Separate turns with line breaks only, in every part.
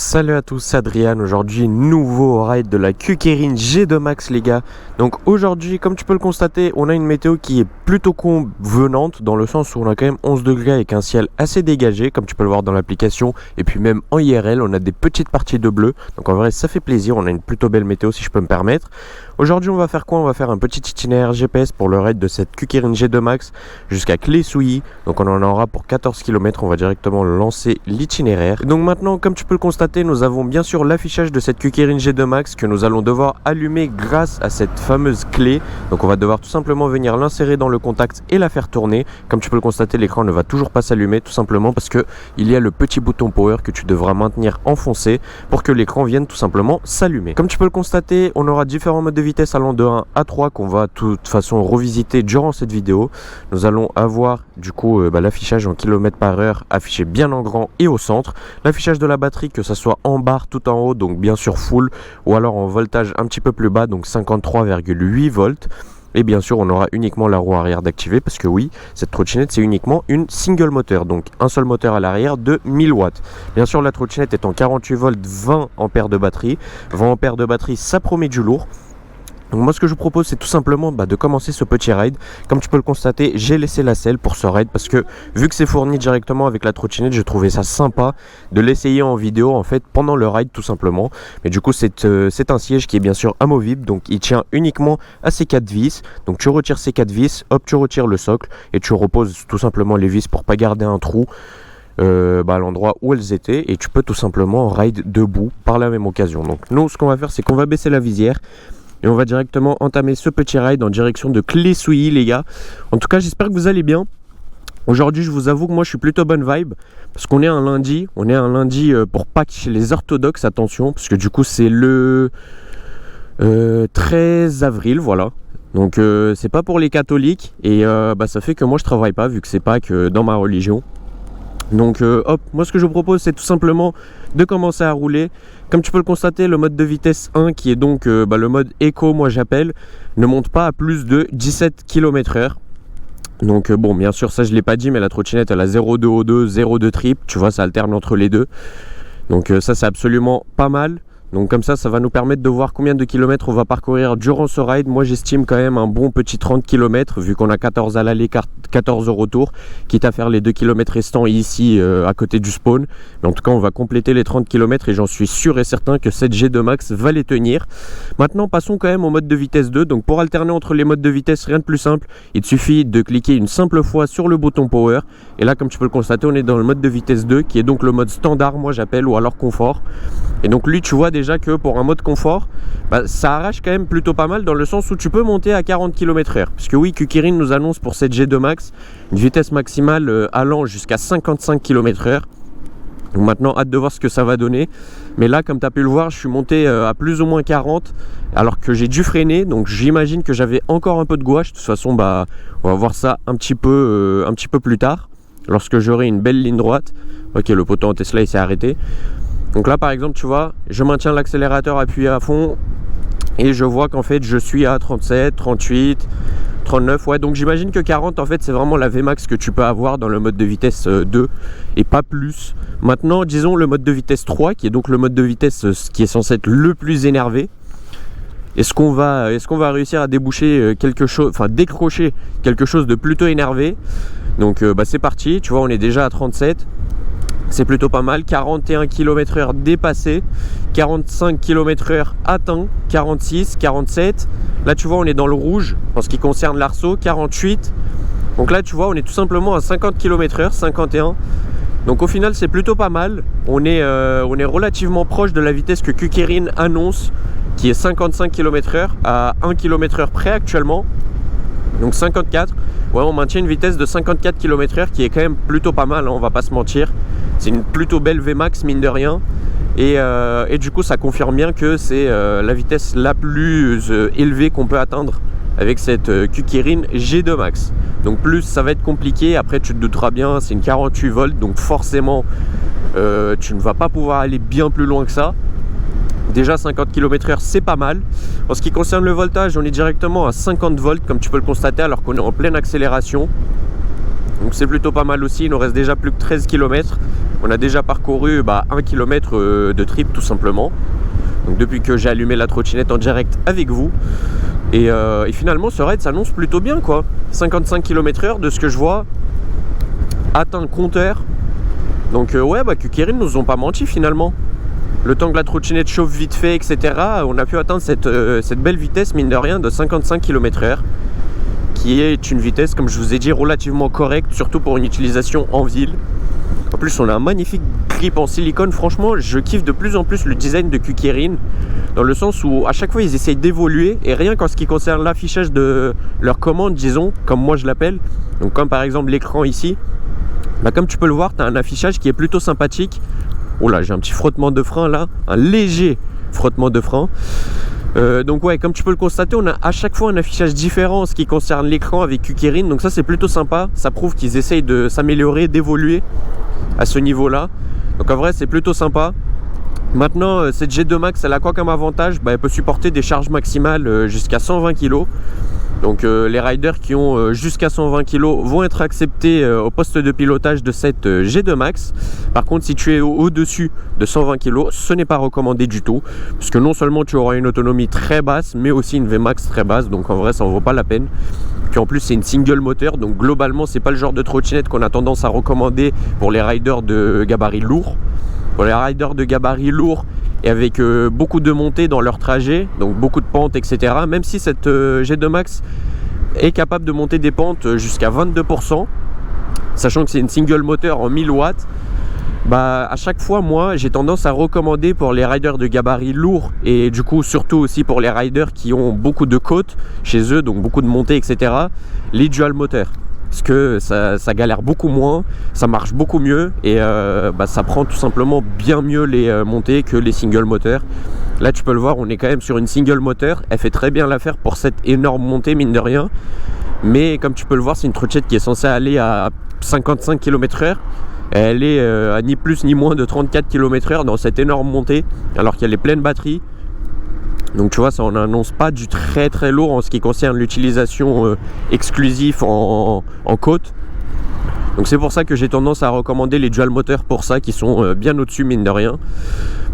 Salut à tous, c'est Adrien. Aujourd'hui, nouveau ride de la Cuquerine G2 Max, les gars. Donc aujourd'hui, comme tu peux le constater, on a une météo qui est plutôt convenante, dans le sens où on a quand même 11 degrés avec un ciel assez dégagé, comme tu peux le voir dans l'application. Et puis même en IRL, on a des petites parties de bleu. Donc en vrai, ça fait plaisir. On a une plutôt belle météo, si je peux me permettre. Aujourd'hui, on va faire quoi? On va faire un petit itinéraire GPS pour le ride de cette Cuquerine G2 Max jusqu'à Clé-Souilly. Donc on en aura pour 14 km. On va directement lancer l'itinéraire. Donc maintenant, comme tu peux le constater, nous avons bien sûr l'affichage de cette Cuquerine G2 Max que nous allons devoir allumer grâce à cette fameuse clé. Donc on va devoir tout simplement venir l'insérer dans le contact et la faire tourner. Comme tu peux le constater, l'écran ne va toujours pas s'allumer, tout simplement parce que il y a le petit bouton power que tu devras maintenir enfoncé pour que l'écran vienne tout simplement s'allumer. Comme tu peux le constater, on aura différents modes de vitesse allant de 1 à 3 qu'on va de toute façon revisiter durant cette vidéo. Nous allons avoir du coup l'affichage en km/h affiché bien en grand et au centre. L'affichage de la batterie, que ça soit en barre tout en haut, donc bien sûr full, ou alors en voltage un petit peu plus bas, donc 53,8 volts. Et bien sûr, on aura uniquement la roue arrière d'activer parce que oui, cette trottinette c'est uniquement une single moteur, donc un seul moteur à l'arrière de 1000 watts. Bien sûr, la trottinette est en 48 volts, 20 ampères de batterie. 20 ampères de batterie, ça promet du lourd. Donc moi ce que je vous propose, c'est tout simplement de commencer ce petit ride. Comme tu peux le constater, j'ai laissé la selle pour ce ride parce que vu que c'est fourni directement avec la trottinette, je trouvais ça sympa de l'essayer en vidéo en fait pendant le ride tout simplement. Mais du coup c'est un siège qui est bien sûr amovible, donc il tient uniquement à ces 4 vis. Donc tu retires ces 4 vis, hop, tu retires le socle et tu reposes tout simplement les vis pour pas garder un trou à l'endroit où elles étaient, et tu peux tout simplement ride debout par la même occasion. Donc nous ce qu'on va faire, c'est qu'on va baisser la visière et on va directement entamer ce petit ride en direction de Clé-Souilly, les gars. En tout cas, j'espère que vous allez bien. Aujourd'hui, je vous avoue que moi, je suis plutôt bonne vibe. Parce qu'on est un lundi. On est un lundi pour Pâques chez les orthodoxes, attention. Parce que du coup, c'est le 13 avril, voilà. Donc, c'est pas pour les catholiques. Et ça fait que moi, je travaille pas, vu que c'est Pâques dans ma religion. Donc hop, moi ce que je vous propose, c'est tout simplement de commencer à rouler. Comme tu peux le constater, le mode de vitesse 1, qui est donc le mode éco, moi j'appelle, ne monte pas à plus de 17 km/h. Donc bon, bien sûr ça je l'ai pas dit, mais la trottinette elle a 0,2 O2, 0,2 trip, tu vois, ça alterne entre les deux. Donc ça c'est absolument pas mal. Donc comme ça va nous permettre de voir combien de kilomètres on va parcourir durant ce ride. Moi j'estime quand même un bon petit 30 km, vu qu'on a 14 à l'aller, 14 au retour, quitte à faire les 2 km restants ici à côté du spawn. Mais en tout cas on va compléter les 30 km et j'en suis sûr et certain que cette G2 Max va les tenir. Maintenant passons quand même au mode de vitesse 2. Donc pour alterner entre les modes de vitesse, rien de plus simple, il te suffit de cliquer une simple fois sur le bouton power. Et là comme tu peux le constater, on est dans le mode de vitesse 2, qui est donc le mode standard, moi j'appelle, ou alors confort. Et donc lui tu vois déjà que pour un mode confort, ça arrache quand même plutôt pas mal, dans le sens où tu peux monter à 40 km/h. Parce que oui, Cuquerine nous annonce pour cette G2 Max une vitesse maximale allant jusqu'à 55 km/h. Donc maintenant, hâte de voir ce que ça va donner. Mais là, comme tu as pu le voir, je suis monté à plus ou moins 40, alors que j'ai dû freiner. Donc j'imagine que j'avais encore un peu de gouache. De toute façon, on va voir ça un petit peu plus tard, lorsque j'aurai une belle ligne droite. Ok, le poteau en Tesla il s'est arrêté. Donc là par exemple tu vois, je maintiens l'accélérateur appuyé à fond et je vois qu'en fait je suis à 37, 38, 39, ouais, donc j'imagine que 40 en fait c'est vraiment la Vmax que tu peux avoir dans le mode de vitesse 2 et pas plus. Maintenant disons le mode de vitesse 3, qui est donc le mode de vitesse qui est censé être le plus énervé. Est-ce qu'on va réussir à déboucher quelque chose, enfin décrocher quelque chose de plutôt énervé? Donc c'est parti, tu vois, on est déjà à 37. C'est plutôt pas mal. 41 km/h dépassé, 45 km/h atteint, 46, 47. Là tu vois on est dans le rouge en ce qui concerne l'arceau, 48. Donc là tu vois on est tout simplement à 50 km/h, 51. Donc au final c'est plutôt pas mal. On est relativement proche de la vitesse que Cuquerine annonce, qui est 55 km/h à 1 km/h près actuellement. Donc 54. Ouais, on maintient une vitesse de 54 km/h qui est quand même plutôt pas mal, hein, on va pas se mentir. C'est une plutôt belle Vmax mine de rien. Et du coup ça confirme bien que c'est la vitesse la plus élevée qu'on peut atteindre avec cette Cuquerine G2 Max. Donc plus ça va être compliqué, après tu te douteras bien, c'est une 48 volts, donc forcément tu ne vas pas pouvoir aller bien plus loin que ça. Déjà 50 km/h c'est pas mal. En ce qui concerne le voltage, on est directement à 50 volts comme tu peux le constater, alors qu'on est en pleine accélération. Donc c'est plutôt pas mal aussi, il nous reste déjà plus que 13 km. On a déjà parcouru 1 km de trip tout simplement. Donc depuis que j'ai allumé la trottinette en direct avec vous. Et finalement ce ride s'annonce plutôt bien quoi. 55 km/h de ce que je vois. Atteint le compteur. Donc Kukirin nous ont pas menti finalement. Le temps que la trottinette chauffe vite fait, etc. On a pu atteindre cette belle vitesse mine de rien de 55 km/h. Qui est une vitesse, comme je vous ai dit, relativement correcte, surtout pour une utilisation en ville. En plus, on a un magnifique grip en silicone. Franchement, je kiffe de plus en plus le design de Kukirin, dans le sens où à chaque fois, ils essayent d'évoluer. Et rien qu'en ce qui concerne l'affichage de leur commande, disons, comme moi je l'appelle, donc comme par exemple l'écran ici, comme tu peux le voir, tu as un affichage qui est plutôt sympathique. Oh là, j'ai un petit frottement de frein là, un léger frottement de frein. Donc comme tu peux le constater, on a à chaque fois un affichage différent en ce qui concerne l'écran avec Kukirin. Donc ça c'est plutôt sympa, ça prouve qu'ils essayent de s'améliorer, d'évoluer à ce niveau là. Donc en vrai c'est plutôt sympa. Maintenant cette G2 Max elle a quoi comme avantage? Elle peut supporter des charges maximales jusqu'à 120 kg. Donc les riders qui ont jusqu'à 120 kg vont être acceptés au poste de pilotage de cette G2 Max. Par contre si tu es au-dessus de 120 kg, ce n'est pas recommandé du tout. Parce que non seulement tu auras une autonomie très basse, mais aussi une Vmax très basse. Donc en vrai ça en vaut pas la peine. Puis en plus c'est une single moteur. Donc globalement c'est pas le genre de trottinette qu'on a tendance à recommander pour les riders de gabarit lourd. Pour les riders de gabarit lourd et avec beaucoup de montées dans leur trajet, donc beaucoup de pentes, etc. Même si cette G2 Max est capable de monter des pentes jusqu'à 22%, sachant que c'est une single moteur en 1000 watts, à chaque fois, moi, j'ai tendance à recommander pour les riders de gabarit lourd et du coup, surtout aussi pour les riders qui ont beaucoup de côtes chez eux, donc beaucoup de montées, etc., les dual moteurs. Parce que ça galère beaucoup moins, ça marche beaucoup mieux et ça prend tout simplement bien mieux les montées que les single moteurs. Là tu peux le voir, on est quand même sur une single moteur, elle fait très bien l'affaire pour cette énorme montée mine de rien. Mais comme tu peux le voir, c'est une trottinette qui est censée aller à 55 km/h. Elle est à ni plus ni moins de 34 km/h dans cette énorme montée alors qu'elle est pleine batterie. Donc tu vois, ça on n'annonce pas du très très lourd en ce qui concerne l'utilisation exclusive en côte. Donc c'est pour ça que j'ai tendance à recommander les dual moteurs pour ça, qui sont bien au-dessus mine de rien.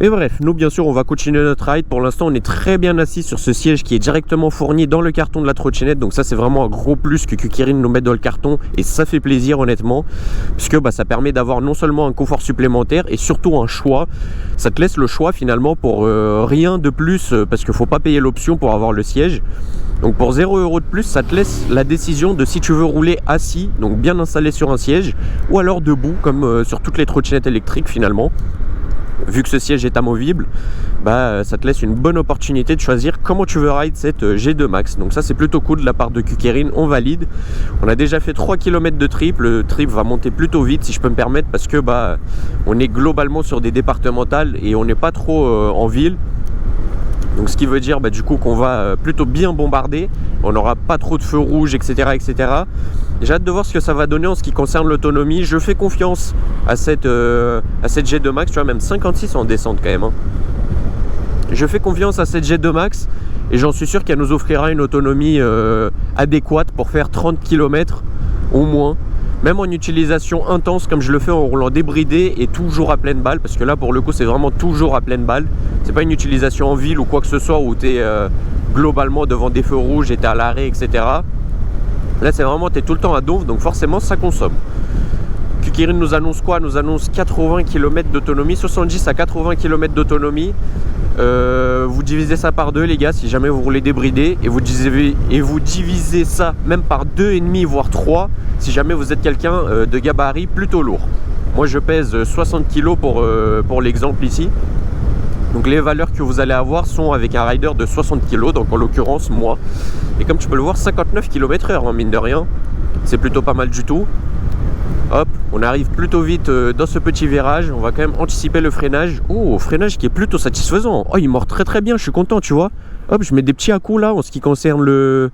Mais bref, nous bien sûr on va continuer notre ride. Pour l'instant on est très bien assis sur ce siège qui est directement fourni dans le carton de la trottinette. Donc ça c'est vraiment un gros plus que Kukirin nous mette dans le carton. Et ça fait plaisir honnêtement. Puisque ça permet d'avoir non seulement un confort supplémentaire et surtout un choix. Ça te laisse le choix finalement pour rien de plus. Parce qu'il ne faut pas payer l'option pour avoir le siège. Donc pour 0 € de plus, ça te laisse la décision de si tu veux rouler assis, donc bien installé sur un siège, ou alors debout, comme sur toutes les trottinettes électriques finalement. Vu que ce siège est amovible, ça te laisse une bonne opportunité de choisir comment tu veux ride cette G2 Max. Donc ça c'est plutôt cool de la part de Kukirin, on valide. On a déjà fait 3 km de trip, le trip va monter plutôt vite si je peux me permettre, parce que on est globalement sur des départementales et on n'est pas trop en ville. Donc ce qui veut dire du coup qu'on va plutôt bien bombarder, on n'aura pas trop de feux rouges, etc. etc. J'ai hâte de voir ce que ça va donner en ce qui concerne l'autonomie. Je fais confiance à cette G2 Max, tu vois, même 56 en descente quand même. Je fais confiance à cette G2 Max et j'en suis sûr qu'elle nous offrira une autonomie adéquate pour faire 30 km au moins. Même en utilisation intense comme je le fais en roulant débridé et toujours à pleine balle, parce que là pour le coup c'est vraiment toujours à pleine balle. C'est pas une utilisation en ville ou quoi que ce soit où tu es globalement devant des feux rouges et tu es à l'arrêt, etc. Là c'est vraiment, tu es tout le temps à donf, donc forcément ça consomme. Kukirin nous annonce quoi? Nous annonce 80 km d'autonomie, 70 à 80 km d'autonomie. Vous divisez ça par 2 les gars si jamais vous roulez débridé, et vous divisez ça même par 2,5 voire 3 si jamais vous êtes quelqu'un de gabarit plutôt lourd. Moi je pèse 60 kg pour l'exemple ici. Donc les valeurs que vous allez avoir sont avec un rider de 60 kg, donc en l'occurrence moi. Et comme tu peux le voir, 59 km/h mine de rien, c'est plutôt pas mal du tout. Hop, on arrive plutôt vite dans ce petit virage. On va quand même anticiper le freinage. Oh, freinage qui est plutôt satisfaisant. Oh, il mord très très bien, je suis content, tu vois. Hop, je mets des petits à-coups là en ce qui concerne le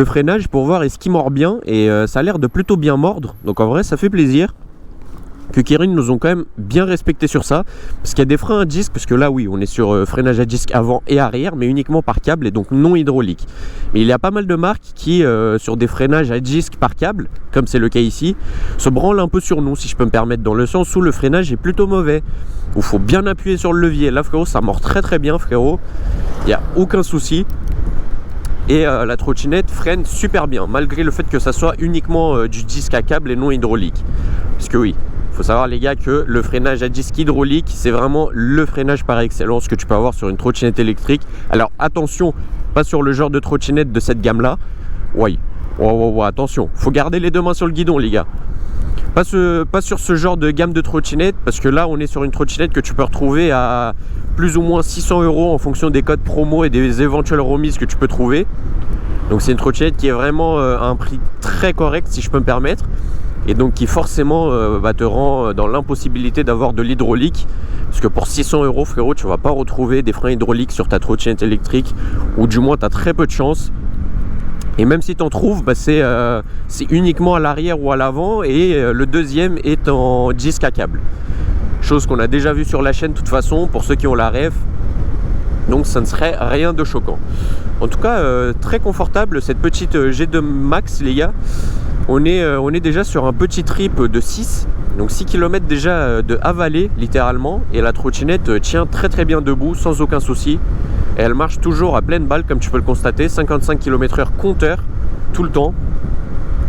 freinage pour voir est-ce qu'il mord bien. Et ça a l'air de plutôt bien mordre. Donc en vrai, ça fait plaisir. que Kirin nous ont quand même bien respecté sur ça, parce qu'il y a des freins à disque, parce que là oui on est sur freinage à disque avant et arrière, mais uniquement par câble et donc non hydraulique. Mais il y a pas mal de marques qui sur des freinages à disque par câble, comme c'est le cas ici, se branlent un peu sur nous, si je peux me permettre, dans le sens où le freinage est plutôt mauvais, où il faut bien appuyer sur le levier. Là frérot, ça mord très très bien frérot, il n'y a aucun souci. Et la trottinette freine super bien, malgré le fait que ça soit uniquement du disque à câble et non hydraulique. Parce que oui, il faut savoir les gars que le freinage à disque hydraulique, c'est vraiment le freinage par excellence que tu peux avoir sur une trottinette électrique. Alors attention, pas sur le genre de trottinette de cette gamme-là. Oui, attention, faut garder les deux mains sur le guidon les gars. Pas sur ce genre de gamme de trottinette, parce que là on est sur une trottinette que tu peux retrouver à plus ou moins 600 € en fonction des codes promo et des éventuelles remises que tu peux trouver. Donc c'est une trottinette qui est vraiment à un prix très correct si je peux me permettre, et donc qui forcément te rend dans l'impossibilité d'avoir de l'hydraulique, parce que pour 600 € frérot, tu vas pas retrouver des freins hydrauliques sur ta trottinette électrique, ou du moins tu as très peu de chance. Et même si tu en trouves, c'est uniquement à l'arrière ou à l'avant, et le deuxième est en disque à câble. Chose qu'on a déjà vu sur la chaîne de toute façon, pour ceux qui ont la ref. Donc ça ne serait rien de choquant. En tout cas, très confortable cette petite G2 Max les gars. On est déjà sur un petit trip de 6. Donc 6 km déjà de avalé littéralement. Et la trottinette tient très très bien debout sans aucun souci. Et elle marche toujours à pleine balle comme tu peux le constater. 55 km/h compteur tout le temps.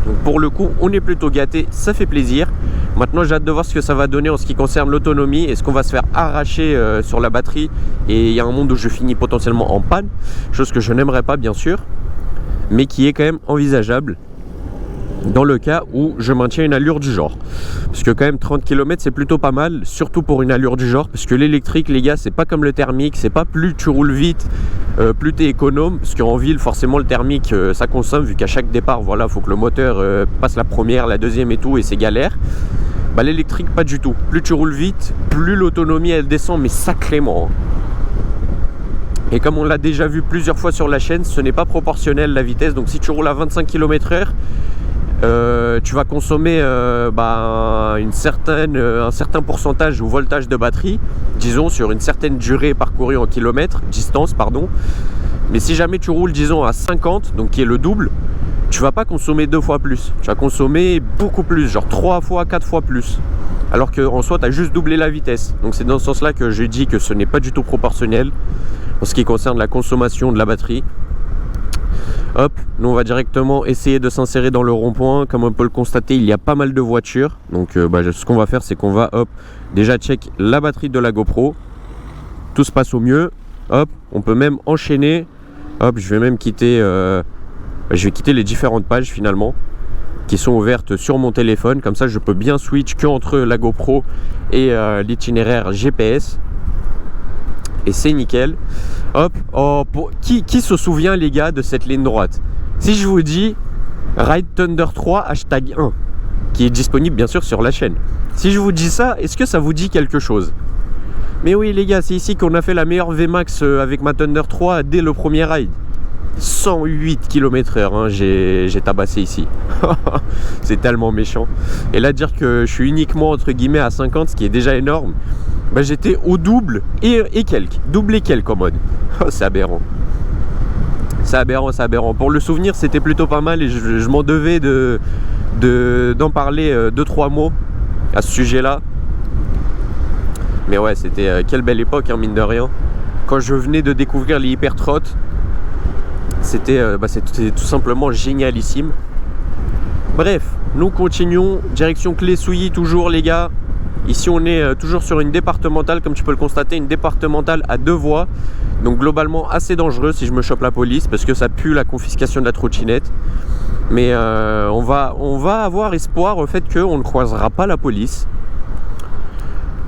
Donc pour le coup on est plutôt gâté, ça fait plaisir. Maintenant j'ai hâte de voir ce que ça va donner en ce qui concerne l'autonomie. Est-ce qu'on va se faire arracher sur la batterie et il y a un monde où je finis potentiellement en panne, chose que je n'aimerais pas bien sûr, mais qui est quand même envisageable dans le cas où je maintiens une allure du genre. Parce que quand même 30 km c'est plutôt pas mal, surtout pour une allure du genre, parce que l'électrique les gars c'est pas comme le thermique, c'est pas plus tu roules vite, plus tu es économe, parce qu'en ville forcément le thermique ça consomme, vu qu'à chaque départ voilà faut que le moteur passe la première, la deuxième et tout, et c'est galère. L'électrique pas du tout, plus tu roules vite, plus l'autonomie elle descend, mais sacrément. Et comme on l'a déjà vu plusieurs fois sur la chaîne, ce n'est pas proportionnel la vitesse, donc si tu roules à 25 km/h, tu vas consommer un certain pourcentage ou voltage de batterie, disons sur une certaine durée parcourue en kilomètres, distance pardon. Mais si jamais tu roules disons à 50, donc qui est le double, tu vas pas consommer 2 fois plus, tu vas consommer beaucoup plus, genre 3 fois, 4 fois plus. Alors qu'en soi tu as juste doublé la vitesse. Donc c'est dans ce sens là que je dis que ce n'est pas du tout proportionnel en ce qui concerne la consommation de la batterie. Hop, nous on va directement essayer de s'insérer dans le rond-point. Comme on peut le constater, il y a pas mal de voitures. Donc ce qu'on va faire, c'est qu'on va déjà check la batterie de la GoPro. Tout se passe au mieux. Hop, on peut même enchaîner. Hop, je vais même quitter les différentes pages finalement qui sont ouvertes sur mon téléphone. Comme ça, je peux bien switch que entre la GoPro et l'itinéraire GPS. Et c'est nickel. Hop, qui se souvient les gars de cette ligne droite? Si je vous dis Ride Thunder 3 #1, qui est disponible bien sûr sur la chaîne. Si je vous dis ça, est-ce que ça vous dit quelque chose? Mais oui les gars, c'est ici qu'on a fait la meilleure VMAX avec ma Thunder 3 dès le premier ride. 108 km/h, j'ai tabassé ici. C'est tellement méchant. Et là dire que je suis uniquement entre guillemets à 50, ce qui est déjà énorme, j'étais au double et quelques. Double et quelques en mode. C'est aberrant. C'est aberrant. Pour le souvenir, c'était plutôt pas mal et je m'en devais d'en parler 2-3 mots à ce sujet-là. Mais ouais, c'était quelle belle époque, mine de rien. Quand je venais de découvrir les hypertrottes, c'était tout simplement génialissime. Bref, nous continuons. Direction Clé-Souilly toujours les gars. Ici on est toujours sur une départementale, comme tu peux le constater, une départementale à 2 voies. Donc globalement assez dangereux si je me chope la police, parce que ça pue la confiscation de la trottinette. Mais on va avoir espoir au fait qu'on ne croisera pas la police.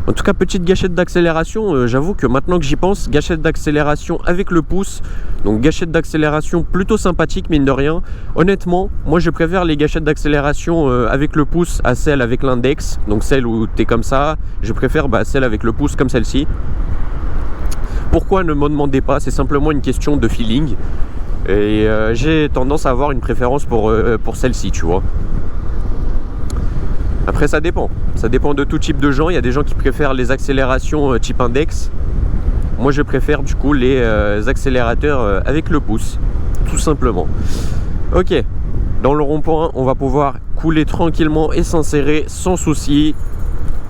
En tout cas, petite gâchette d'accélération, j'avoue que maintenant que j'y pense, gâchette d'accélération avec le pouce, donc gâchette d'accélération plutôt sympathique mine de rien. Honnêtement, moi je préfère les gâchettes d'accélération avec le pouce à celles avec l'index, donc celle où tu es comme ça, je préfère celle avec le pouce comme celle-ci. Pourquoi, ne me demandez pas, c'est simplement une question de feeling. Et j'ai tendance à avoir une préférence pour celle-ci, tu vois. Après ça dépend de tout type de gens. Il y a des gens qui préfèrent les accélérations type index. Moi je préfère du coup les accélérateurs avec le pouce, tout simplement. Ok, dans le rond-point on va pouvoir couler tranquillement et s'insérer sans souci.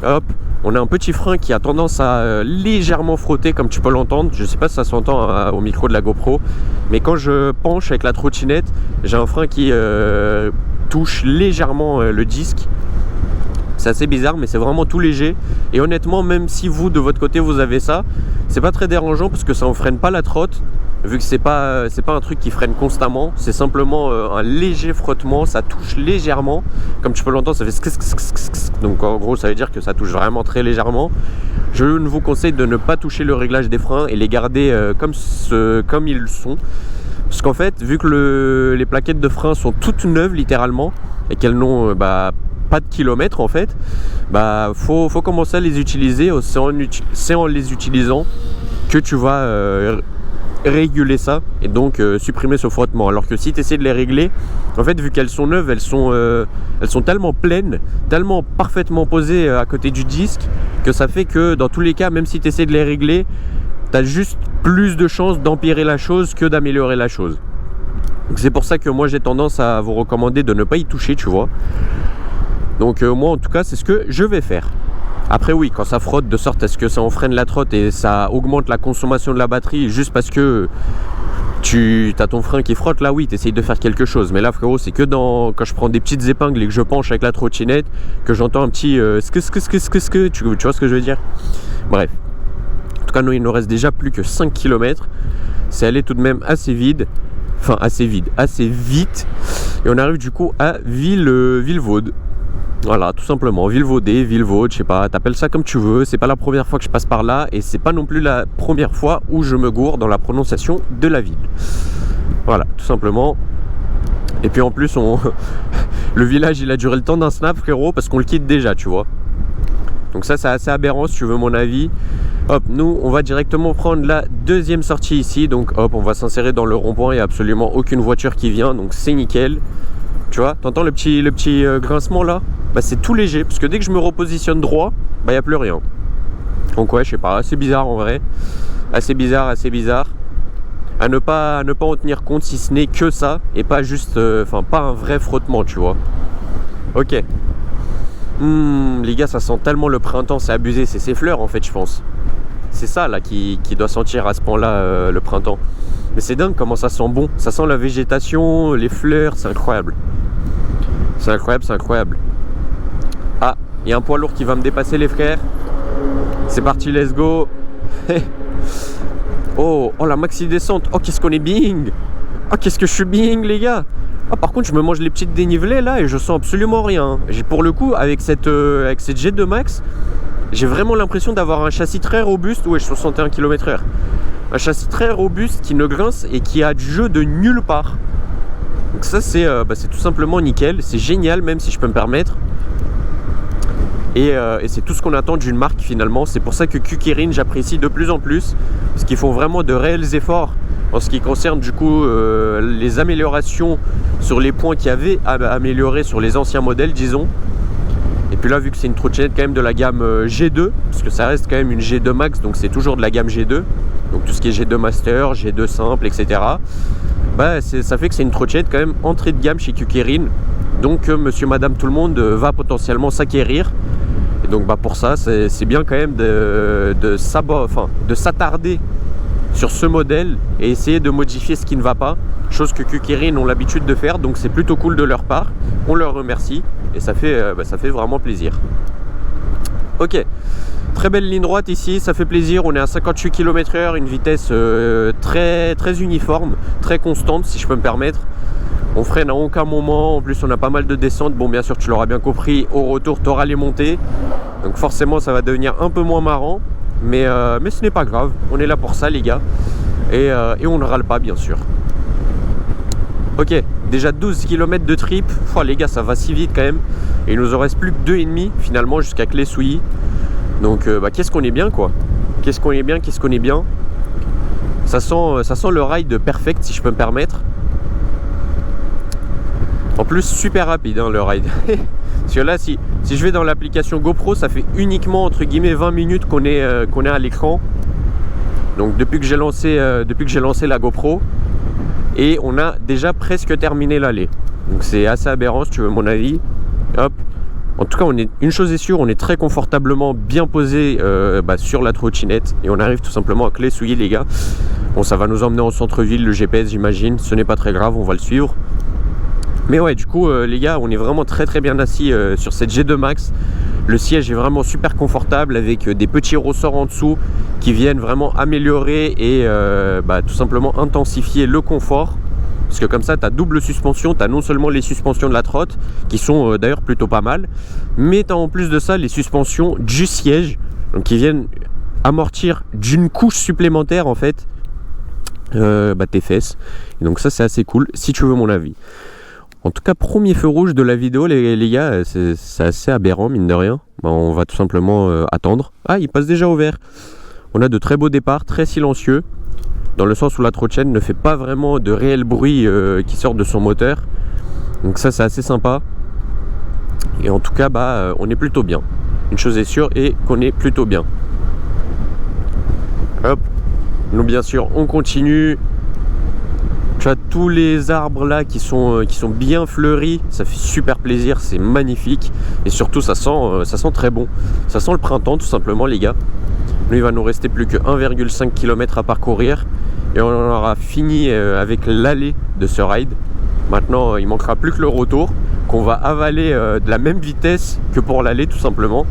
Hop, on a un petit frein qui a tendance à légèrement frotter comme tu peux l'entendre. Je sais pas si ça s'entend au micro de la GoPro, mais quand je penche avec la trottinette, j'ai un frein qui touche légèrement le disque. C'est assez bizarre, mais c'est vraiment tout léger. Et honnêtement, même si vous de votre côté vous avez ça, c'est pas très dérangeant parce que ça ne freine pas la trotte. Vu que c'est pas un truc qui freine constamment, c'est simplement un léger frottement, ça touche légèrement. Comme tu peux l'entendre, ça fait donc en gros ça veut dire que ça touche vraiment très légèrement. Je ne vous conseille de ne pas toucher le réglage des freins et les garder comme ils sont. Parce qu'en fait, vu que les plaquettes de frein sont toutes neuves littéralement et qu'elles n'ont pas de kilomètres en fait, faut commencer à les utiliser. C'est en les utilisant que tu vas réguler ça et donc supprimer ce frottement. Alors que si tu essaies de les régler, en fait vu qu'elles sont neuves, elles sont tellement pleines, tellement parfaitement posées à côté du disque, que ça fait que dans tous les cas, même si tu essaies de les régler, tu as juste plus de chances d'empirer la chose que d'améliorer la chose. Donc c'est pour ça que moi j'ai tendance à vous recommander de ne pas y toucher, tu vois. Donc moi en tout cas c'est ce que je vais faire. Après oui, quand ça frotte de sorte à ce que ça enfreine la trotte et ça augmente la consommation de la batterie juste parce que tu as ton frein qui frotte, là oui, tu essayes de faire quelque chose. Mais là frérot, c'est que quand je prends des petites épingles et que je penche avec la trottinette, que j'entends un petit tu vois ce que je veux dire. Bref. En tout cas, nous il nous reste déjà plus que 5 km. C'est allé tout de même assez vite. Et on arrive du coup à Vilvaude. Voilà, tout simplement, Vilvaudais, Vilvaude, je sais pas, t'appelles ça comme tu veux. C'est pas la première fois que je passe par là et c'est pas non plus la première fois où je me gourre dans la prononciation de la ville. Voilà, tout simplement. Et puis en plus, le village il a duré le temps d'un snap, frérot, parce qu'on le quitte déjà, tu vois. Donc ça c'est assez aberrant si tu veux mon avis. Hop, nous on va directement prendre la deuxième sortie ici. Donc hop, on va s'insérer dans le rond-point, il n'y a absolument aucune voiture qui vient, donc c'est nickel. Tu vois, t'entends le petit grincement là? C'est tout léger, parce que dès que je me repositionne droit, il n'y a plus rien. Donc ouais, je sais pas, assez bizarre en vrai. Assez bizarre. À ne pas en tenir compte si ce n'est que ça, et pas juste, pas un vrai frottement, tu vois. Ok. Les gars, ça sent tellement le printemps, c'est abusé, c'est ces fleurs en fait, je pense. C'est ça là qui doit sentir à ce point-là le printemps. Mais c'est dingue comment ça sent bon. Ça sent la végétation, les fleurs, c'est incroyable. C'est incroyable. Ah, il y a un poids lourd qui va me dépasser les frères. C'est parti, let's go. Oh, la maxi descente. Oh, qu'est-ce qu'on est bing. Oh, qu'est-ce que je suis bing, les gars. Ah, par contre, je me mange les petites dénivelées là et je sens absolument rien. Pour le coup, avec cette G2 Max, j'ai vraiment l'impression d'avoir un châssis très robuste. Ouais, 61 km/h. Un châssis très robuste qui ne grince et qui a du jeu de nulle part. Donc ça c'est tout simplement nickel. C'est génial, même si je peux me permettre. Et c'est tout ce qu'on attend d'une marque finalement. C'est pour ça que Q-Keirin j'apprécie de plus en plus, parce qu'ils font vraiment de réels efforts en ce qui concerne du coup les améliorations sur les points qu'il y avait à améliorer sur les anciens modèles, disons. Et puis là, vu que c'est une trottinette quand même de la gamme G2, parce que ça reste quand même une G2 Max, donc c'est toujours de la gamme G2, donc tout ce qui est G2 Master, G2 Simple, etc. Ça fait que c'est une trottinette quand même entrée de gamme chez Q-Keirin, donc monsieur, madame, tout le monde va potentiellement s'acquérir. Et donc pour ça, c'est bien quand même de s'attarder sur ce modèle et essayer de modifier ce qui ne va pas, chose que Q-Keirin ont l'habitude de faire, donc c'est plutôt cool de leur part. On leur remercie et ça fait vraiment plaisir. Ok, très belle ligne droite ici, ça fait plaisir. On est à 58 km/h, une vitesse très, très uniforme, très constante si je peux me permettre. On freine à aucun moment, en plus on a pas mal de descentes. Bon, bien sûr tu l'auras bien compris, au retour tu auras les montées, donc forcément ça va devenir un peu moins marrant, mais ce n'est pas grave, on est là pour ça les gars, et on ne râle pas bien sûr. Ok, déjà 12 km de trip. Les gars, ça va si vite quand même. Et il nous en reste plus que 2,5 finalement jusqu'à Clé-Souilly. Donc qu'est-ce qu'on est bien quoi. Qu'est-ce qu'on est bien. Ça sent le ride perfect si je peux me permettre. En plus super rapide le ride. Parce que là, si je vais dans l'application GoPro, ça fait uniquement entre guillemets 20 minutes qu'on est à l'écran. Donc depuis que j'ai lancé la GoPro, et on a déjà presque terminé l'allée. Donc c'est assez aberrant si tu veux mon avis. Hop. En tout cas, une chose est sûre, on est très confortablement bien posé sur la trottinette. Et on arrive tout simplement à Clé-Souilly, les gars. Bon, ça va nous emmener en centre-ville, le GPS, j'imagine. Ce n'est pas très grave, on va le suivre. Mais ouais, du coup, les gars, on est vraiment très très bien assis sur cette G2 Max. Le siège est vraiment super confortable avec des petits ressorts en dessous qui viennent vraiment améliorer et tout simplement intensifier le confort. Parce que comme ça, tu as double suspension, tu as non seulement les suspensions de la trotte, qui sont d'ailleurs plutôt pas mal, mais tu as en plus de ça les suspensions du siège, donc qui viennent amortir d'une couche supplémentaire en fait tes fesses. Et donc ça c'est assez cool, si tu veux mon avis. En tout cas, premier feu rouge de la vidéo, les gars, c'est assez aberrant, mine de rien. On va tout simplement attendre. Ah, il passe déjà au vert. On a de très beaux départs, très silencieux, dans le sens où la trottinette ne fait pas vraiment de réel bruit qui sort de son moteur. Donc ça, c'est assez sympa. Et en tout cas, on est plutôt bien. Une chose est sûre, et qu'on est plutôt bien. Hop. Nous, bien sûr, on continue. Tu as tous les arbres là qui sont bien fleuris, ça fait super plaisir, c'est magnifique et surtout ça sent très bon. Ça sent le printemps tout simplement les gars. Nous il va nous rester plus que 1,5 km à parcourir et on aura fini avec l'allée de ce ride. Maintenant il manquera plus que le retour qu'on va avaler de la même vitesse que pour l'allée tout simplement.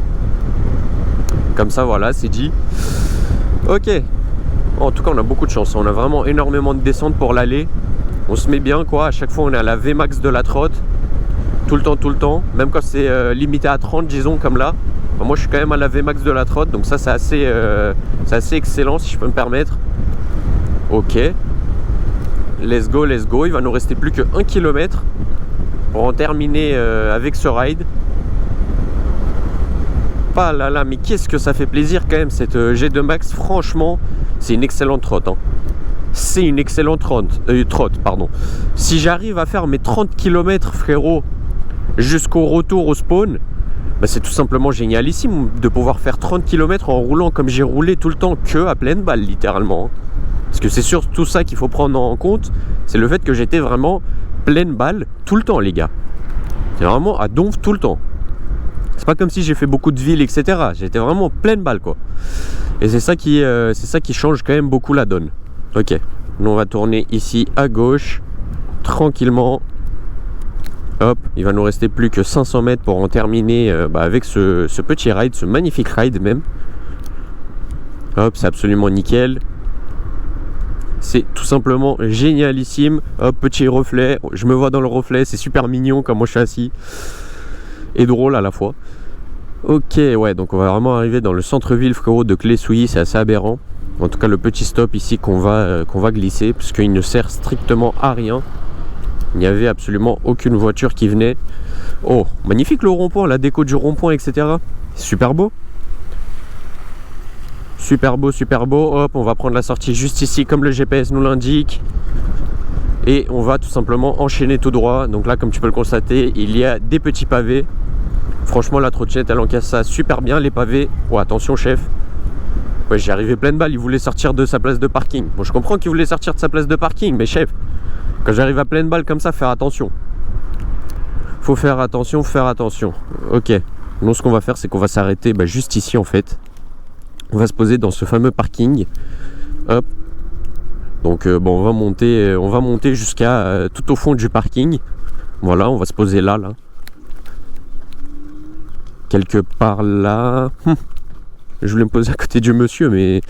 Comme ça voilà, c'est dit. Ok. En tout cas, on a beaucoup de chance. On a vraiment énormément de descentes pour l'aller. On se met bien, quoi. À chaque fois, on est à la Vmax de la trotte. Tout le temps. Même quand c'est limité à 30, disons, comme là. Moi, je suis quand même à la Vmax de la trotte. Donc ça, c'est assez excellent, si je peux me permettre. Ok. Let's go. Il va nous rester plus que 1 km pour en terminer avec ce ride. Pas là, mais qu'est-ce que ça fait plaisir quand même, cette G2 Max. Franchement, c'est une excellente trotte. C'est une excellente trotte, pardon. Si j'arrive à faire mes 30 km, frérot, jusqu'au retour au spawn, c'est tout simplement génialissime de pouvoir faire 30 km en roulant comme j'ai roulé tout le temps, que à pleine balle, littéralement. Parce que c'est surtout ça qu'il faut prendre en compte, c'est le fait que j'étais vraiment pleine balle tout le temps, les gars. C'est vraiment à donf tout le temps. C'est pas comme si j'ai fait beaucoup de villes, etc. J'étais vraiment pleine balle, quoi. Et c'est ça qui change quand même beaucoup la donne. Ok. Nous, on va tourner ici à gauche, tranquillement. Hop. Il va nous rester plus que 500 mètres pour en terminer avec ce petit ride, ce magnifique ride même. Hop, c'est absolument nickel. C'est tout simplement génialissime. Hop, petit reflet. Je me vois dans le reflet, c'est super mignon comme moi je suis assis. Et drôle à la fois. Ok, ouais, donc on va vraiment arriver dans le centre-ville, frérot, de Clé-Souilly, c'est assez aberrant. En tout cas, le petit stop ici qu'on va glisser, parce qu'il ne sert strictement à rien. Il n'y avait absolument aucune voiture qui venait. Oh, magnifique le rond-point, la déco du rond-point, etc. Super beau. Super beau. Hop, on va prendre la sortie juste ici, comme le GPS nous l'indique. Et on va tout simplement enchaîner tout droit. Donc là, comme tu peux le constater, il y a des petits pavés. Franchement, la trottinette, elle encaisse ça super bien, les pavés. Oh, attention, chef. Ouais, j'y arrivais pleine balle, il voulait sortir de sa place de parking. Bon, je comprends qu'il voulait sortir de sa place de parking, mais chef, quand j'arrive à pleine balle comme ça, faire attention. Faut faire attention. Ok. Donc, ce qu'on va faire, c'est qu'on va s'arrêter juste ici, en fait. On va se poser dans ce fameux parking. Hop. Donc, on va monter jusqu'à tout au fond du parking. Voilà, on va se poser là. Quelque part là. Je voulais me poser à côté du monsieur, mais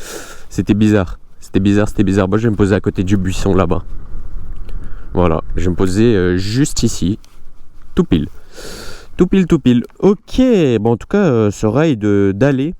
c'était bizarre. Moi, je vais me poser à côté du buisson là-bas. Voilà, je vais me poser juste ici. Tout pile. Ok, bon, en tout cas, ce ride d'aller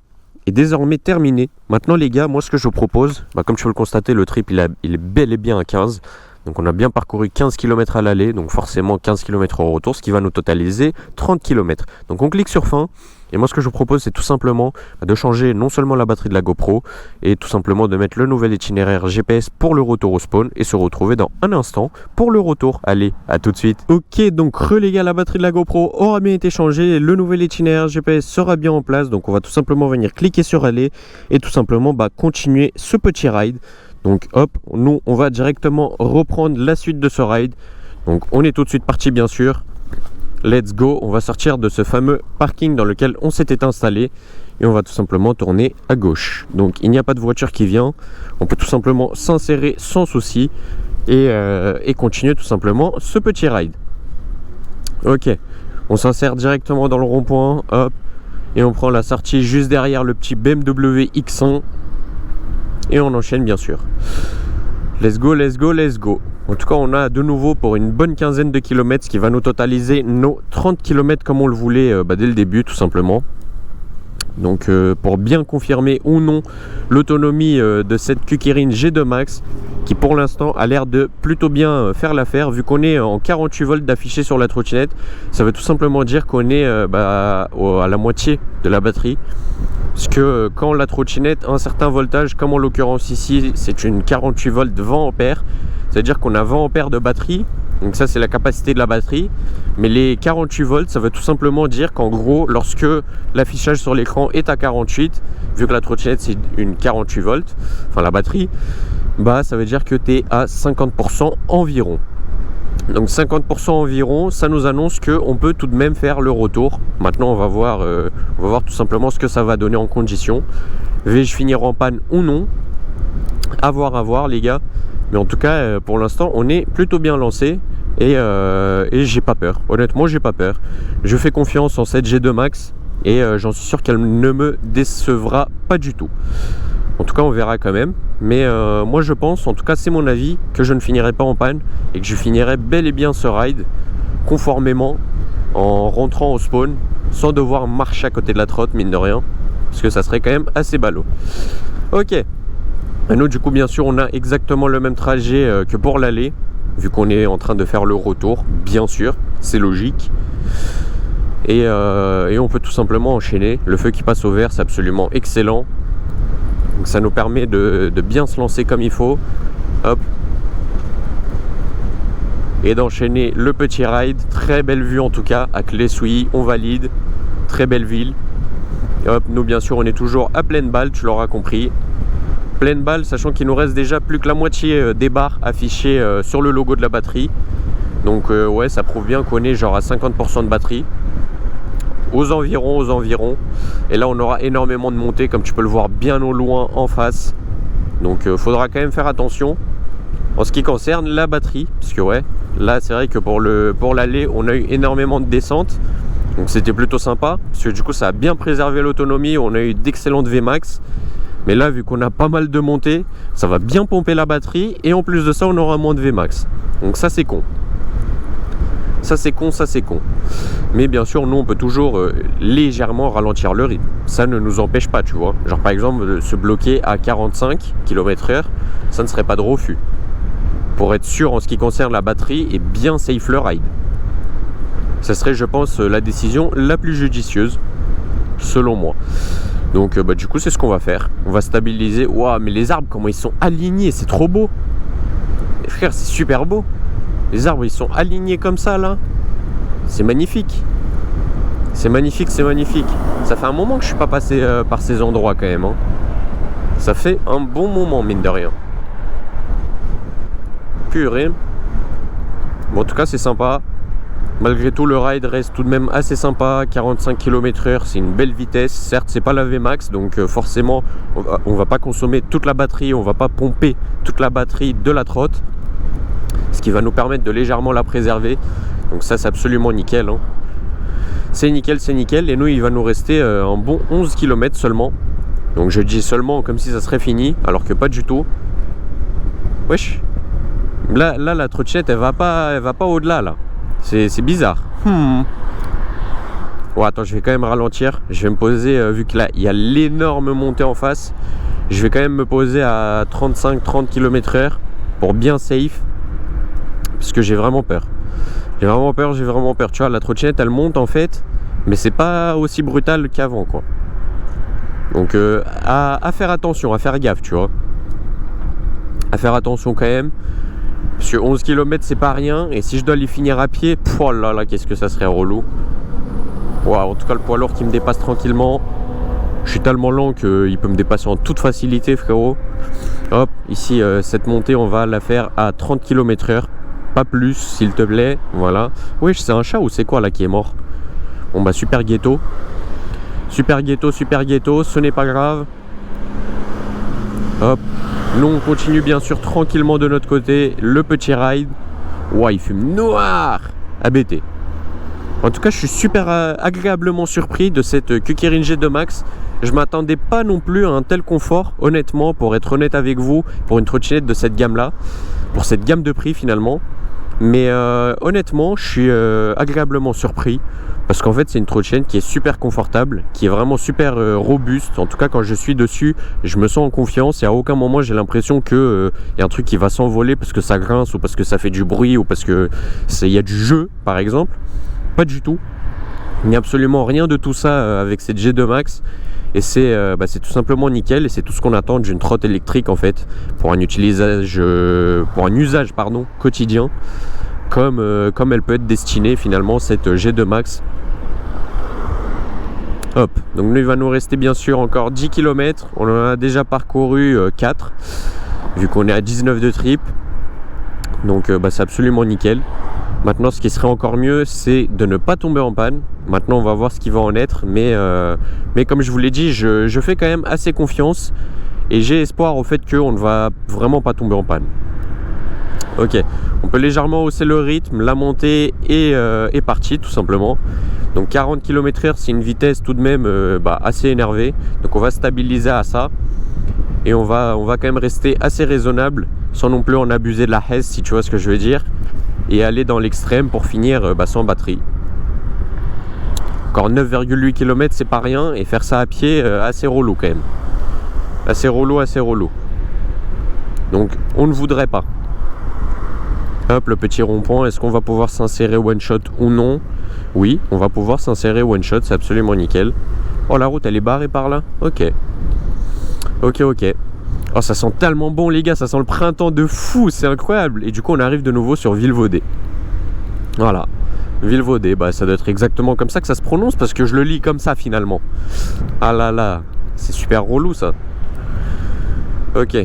est désormais terminé. Maintenant, les gars, moi, ce que je vous propose, comme tu peux le constater, le trip, il est bel et bien à 15. Donc, on a bien parcouru 15 km à l'aller, donc forcément 15 km au retour, ce qui va nous totaliser 30 km. Donc, on clique sur fin. Et moi ce que je vous propose c'est tout simplement de changer non seulement la batterie de la GoPro et tout simplement de mettre le nouvel itinéraire GPS pour le retour au spawn et se retrouver dans un instant pour le retour. Allez, à tout de suite. Ok, donc les gars, la batterie de la GoPro aura bien été changée, le nouvel itinéraire GPS sera bien en place, donc on va tout simplement venir cliquer sur aller et tout simplement continuer ce petit ride. Donc hop, nous on va directement reprendre la suite de ce ride. Donc on est tout de suite parti bien sûr. Let's go, on va sortir de ce fameux parking dans lequel on s'était installé et on va tout simplement tourner à gauche. Donc il n'y a pas de voiture qui vient, on peut tout simplement s'insérer sans souci et continuer tout simplement ce petit ride. Ok, on s'insère directement dans le rond-point, hop, et on prend la sortie juste derrière le petit BMW X1 et on enchaîne bien sûr. Let's go, let's go, let's go. En tout cas, on a de nouveau pour une bonne quinzaine de kilomètres, ce qui va nous totaliser nos 30 km comme on le voulait dès le début, tout simplement. Donc, pour bien confirmer ou non l'autonomie de cette Kukirin G2 Max, qui pour l'instant a l'air de plutôt bien faire l'affaire, vu qu'on est en 48 volts d'affiché sur la trottinette, ça veut tout simplement dire qu'on est à la moitié de la batterie. Parce que quand la trottinette a un certain voltage, comme en l'occurrence ici, c'est une 48 volts 20 ampères, c'est-à-dire qu'on a 20 ampères de batterie, donc ça c'est la capacité de la batterie, mais les 48 volts ça veut tout simplement dire qu'en gros lorsque l'affichage sur l'écran est à 48, vu que la trottinette c'est une 48 volts, enfin la batterie, ça veut dire que tu es à 50% environ. Donc 50% environ, ça nous annonce qu'on peut tout de même faire le retour. Maintenant on va voir tout simplement ce que ça va donner en condition. Vais-je finir en panne ou non? À voir les gars. Mais en tout cas, pour l'instant, on est plutôt bien lancé et j'ai pas peur. Honnêtement, j'ai pas peur. Je fais confiance en cette G2 Max et j'en suis sûr qu'elle ne me décevra pas du tout. En tout cas, on verra quand même. Mais moi, je pense, en tout cas, c'est mon avis, que je ne finirai pas en panne et que je finirai bel et bien ce ride conformément en rentrant au spawn sans devoir marcher à côté de la trotte, mine de rien. Parce que ça serait quand même assez ballot. Ok. Et nous du coup bien sûr on a exactement le même trajet que pour l'aller, vu qu'on est en train de faire le retour, bien sûr, c'est logique. Et on peut tout simplement enchaîner. Le feu qui passe au vert c'est absolument excellent. Donc ça nous permet de bien se lancer comme il faut. Hop. Et d'enchaîner le petit ride. Très belle vue en tout cas, à Clé-Souilly, on valide. Très belle ville. Et hop, nous bien sûr on est toujours à pleine balle, tu l'auras compris. Pleine balle, sachant qu'il nous reste déjà plus que la moitié des barres affichées sur le logo de la batterie. Donc ouais, ça prouve bien qu'on est genre à 50% de batterie. Aux environs. Et là on aura énormément de montées, comme tu peux le voir bien au loin en face. Donc faudra quand même faire attention en ce qui concerne la batterie. Parce que ouais, là c'est vrai que pour l'aller on a eu énormément de descentes. Donc c'était plutôt sympa. Parce que du coup ça a bien préservé l'autonomie. On a eu d'excellentes Vmax. Mais là, vu qu'on a pas mal de montées, ça va bien pomper la batterie. Et en plus de ça, on aura moins de Vmax. Donc ça, c'est con. Ça, c'est con. Mais bien sûr, nous, on peut toujours légèrement ralentir le rythme. Ça ne nous empêche pas, tu vois. Genre, par exemple, de se bloquer à 45 km/h, ça ne serait pas de refus. Pour être sûr, en ce qui concerne la batterie, et bien safe le ride. Ça serait, je pense, la décision la plus judicieuse, selon moi. Donc du coup c'est ce qu'on va faire. On va stabiliser. Waouh, mais les arbres comment ils sont alignés, c'est trop beau. Et frère, c'est super beau. Les arbres ils sont alignés comme ça là. C'est magnifique. C'est magnifique. Ça fait un moment que je suis pas passé par ces endroits quand même. Ça fait un bon moment mine de rien. Purée. Bon en tout cas c'est sympa. Malgré tout, le ride reste tout de même assez sympa. 45 km/h, c'est une belle vitesse. Certes, c'est pas la Vmax, donc forcément, on va pas consommer toute la batterie, on va pas pomper toute la batterie de la trotte, ce qui va nous permettre de légèrement la préserver. Donc ça, c'est absolument nickel. C'est nickel. Et nous, il va nous rester un bon 11 km seulement. Donc je dis seulement comme si ça serait fini, alors que pas du tout. Wesh. Là, la trottinette, elle va pas au-delà là. C'est bizarre. Bon, attends, je vais quand même ralentir. Je vais me poser, vu que là, il y a l'énorme montée en face. Je vais quand même me poser à 35-30 km/h pour bien safe. Parce que j'ai vraiment peur. Tu vois, la trottinette, elle monte en fait. mais c'est pas aussi brutal qu'avant, quoi. Donc à faire attention, à faire gaffe, tu vois. À faire attention quand même. Parce que 11 km c'est pas rien. Et si je dois les finir à pied, oh là là, qu'est-ce que ça serait relou. Ouais, en tout cas le poids lourd qui me dépasse tranquillement. Je suis tellement lent qu'il peut me dépasser en toute facilité, frérot. Hop, ici cette montée on va la faire à 30 km/h. Pas plus s'il te plaît. Voilà. Oui, c'est un chat ou c'est quoi là qui est mort? Bon bah super ghetto. Super ghetto, ce n'est pas grave. Hop. Nous on continue bien sûr tranquillement de notre côté. Le petit ride. Ouah, il fume noir à BT. En tout cas, je suis super agréablement surpris de cette Kukirin G2 Max. Je m'attendais pas non plus à un tel confort, honnêtement, pour être honnête avec vous, pour une trottinette de cette gamme-là, pour cette gamme de prix finalement. Mais honnêtement, je suis agréablement surpris. Parce qu'en fait c'est une trottinette qui est super confortable, qui est vraiment super robuste. En tout cas quand je suis dessus, je me sens en confiance et à aucun moment j'ai l'impression qu'il y a un truc qui va s'envoler parce que ça grince ou parce que ça fait du bruit ou parce qu'il y a du jeu par exemple. Pas du tout. Il n'y a absolument rien de tout ça avec cette G2 Max. Et c'est tout simplement nickel et c'est tout ce qu'on attend d'une trotte électrique en fait pour un usage quotidien comme elle peut être destinée finalement cette G2 Max. Hop, donc il va nous rester bien sûr encore 10 km. On en a déjà parcouru 4 vu qu'on est à 19 de trip. Donc c'est absolument nickel. Maintenant ce qui serait encore mieux c'est de ne pas tomber en panne. Maintenant on va voir ce qui va en être. Mais comme je vous l'ai dit, je fais quand même assez confiance. Et j'ai espoir au fait qu'on ne va vraiment pas tomber en panne. Ok, on peut légèrement hausser le rythme. La montée est partie tout simplement. Donc 40 km/h c'est une vitesse tout de même assez énervée. Donc on va stabiliser à ça. Et on va quand même rester assez raisonnable sans non plus en abuser de la hesse si tu vois ce que je veux dire. Et aller dans l'extrême pour finir sans batterie. Encore 9,8 km c'est pas rien. Et faire ça à pied assez relou quand même. Assez relou. Donc on ne voudrait pas. Hop, le petit rond-point, est-ce qu'on va pouvoir s'insérer one shot ou non? Oui, on va pouvoir s'insérer one shot, c'est absolument nickel. Oh, la route elle est barrée par là. Ok. Oh, ça sent tellement bon les gars, ça sent le printemps de fou, c'est incroyable. Et du coup on arrive de nouveau sur Vilvoorde. Voilà, Vilvoorde, ça doit être exactement comme ça que ça se prononce parce que je le lis comme ça finalement. Ah là là, c'est super relou ça. Ok,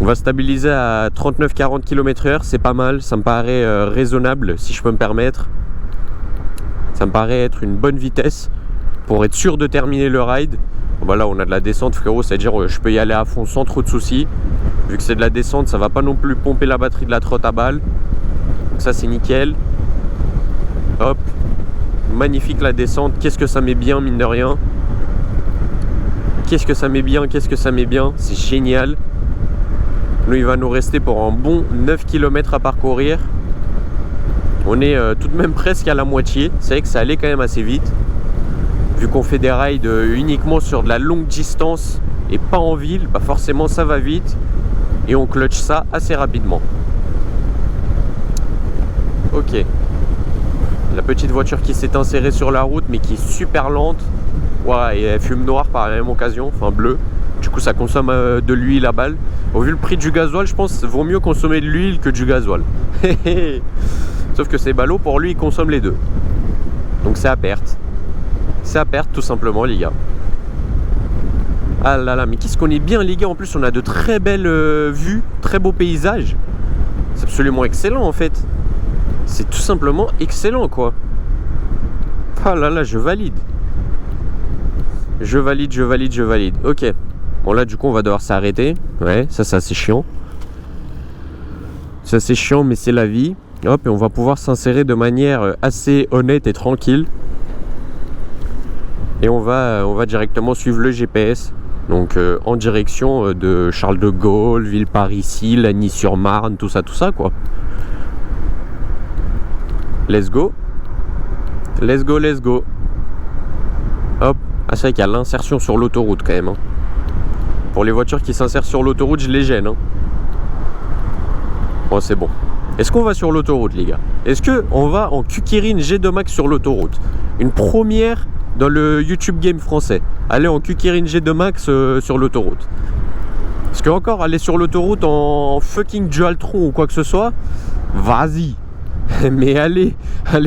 on va stabiliser à 39-40 km/h, c'est pas mal, ça me paraît raisonnable si je peux me permettre. Ça me paraît être une bonne vitesse pour être sûr de terminer le ride. Voilà, on a de la descente frérot, c'est-à-dire je peux y aller à fond sans trop de soucis. Vu que c'est de la descente, ça va pas non plus pomper la batterie de la trotte à balle. Donc ça c'est nickel. Hop, magnifique la descente, qu'est-ce que ça met bien mine de rien. Qu'est-ce que ça met bien, c'est génial. Nous il va nous rester pour un bon 9 km à parcourir. On est tout de même presque à la moitié, c'est vrai que ça allait quand même assez vite. Vu qu'on fait des rides uniquement sur de la longue distance et pas en ville, forcément ça va vite et on clutch ça assez rapidement. Ok. La petite voiture qui s'est insérée sur la route mais qui est super lente. Ouais, et elle fume noir par la même occasion, enfin bleu. Du coup ça consomme de l'huile à balle. Au vu le prix du gasoil, je pense qu'il vaut mieux consommer de l'huile que du gasoil. Sauf que c'est ballot, pour lui il consomme les deux. Donc c'est à perte. C'est à perte tout simplement les gars. Ah là là, mais qu'est-ce qu'on est bien les gars. En plus on a de très belles vues, très beaux paysages. C'est absolument excellent en fait. C'est tout simplement excellent quoi. Ah là là, je valide. Je valide. Ok. Bon là du coup on va devoir s'arrêter. Ouais, ça c'est chiant. Ça c'est chiant mais c'est la vie. Hop, et on va pouvoir s'insérer de manière assez honnête et tranquille. Et on va directement suivre le GPS. Donc en direction de Charles de Gaulle, Villeparisis, Lagny-sur-Marne, tout ça quoi. Let's go. Hop. Ah c'est vrai qu'il y a l'insertion sur l'autoroute quand même. Pour les voitures qui s'insèrent sur l'autoroute, je les gêne. Bon c'est bon. Est-ce qu'on va sur l'autoroute, les gars? Est-ce qu'on va en Kukirin G2 Max sur l'autoroute? Une première dans le YouTube Game français. Aller en Kukirin G2 Max sur l'autoroute. Parce que encore, aller sur l'autoroute en fucking Dualtron ou quoi que ce soit, vas-y. Mais aller